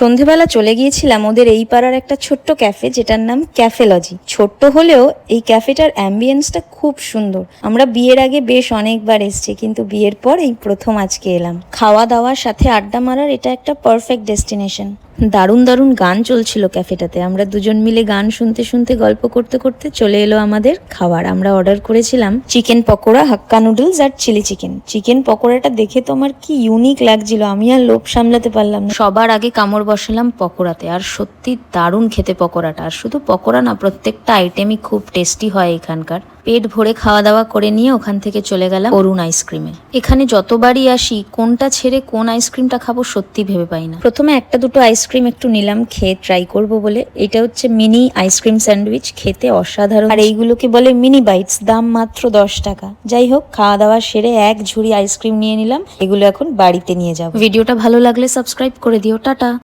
সন্ধেবেলা চলে গিয়েছিলাম ওদের এই পাড়ার একটা ছোট্ট ক্যাফে, যেটার নাম ক্যাফেলজি। ছোট্ট হলেও এই ক্যাফেটার অ্যাম্বিয়েন্সটা খুব সুন্দর। আমরা বিয়ের আগে বেশ অনেকবার এসেছি, কিন্তু বিয়ের পর এই প্রথম আজকে এলাম। খাওয়া দাওয়ার সাথে আড্ডা মারার এটা একটা পারফেক্ট ডেস্টিনেশন। দারুণ দারুণ গান চলছিল ক্যাফেটাতে। আমরা দুজন মিলে গান শুনতে শুনতে গল্প করতে করতে চলে এলো আমাদের খাবার। আমরা অর্ডার করেছিলাম চিকেন পকোড়া, হাক্কা নুডলস আর চিলি চিকেন। চিকেন পকোড়াটা দেখে তো আমার কি ইউনিক লাগছিল, আমি আর লোভ সামলাতে পারলাম না। সবার আগে কামড় বসালাম পকোড়াতে, আর সত্যি দারুণ খেতে পকোড়াটা। আর শুধু পকোড়া না, প্রত্যেকটা আইটেমই খুব টেস্টি হয় এখানকার। পেট ভরে খাওয়া দাওয়া করে নিয়ে ওখান থেকে চলে গেলাম অরুণ আইসক্রিমে। এখানে যতবারই আসি কোনটা ছেড়ে কোন আইসক্রিমটা খাবো সত্যি ভেবে পাই না। প্রথমে একটা দুটো আইসক্রিম একটু নিলাম খেয়ে ট্রাই করব বলে। এটা হচ্ছে মিনি আইসক্রিম স্যান্ডউইচ, খেতে অসাধারণ। আর এইগুলোকে বলে মিনি বাইটস, দাম মাত্র 10 টাকা। যাই হোক, খাওয়া দাওয়া সেরে এক ঝুড়ি আইসক্রিম নিয়ে নিলাম। এগুলো এখন বাড়িতে নিয়ে যাব। ভিডিওটা ভালো লাগলে সাবস্ক্রাইব করে দিও। টাটা।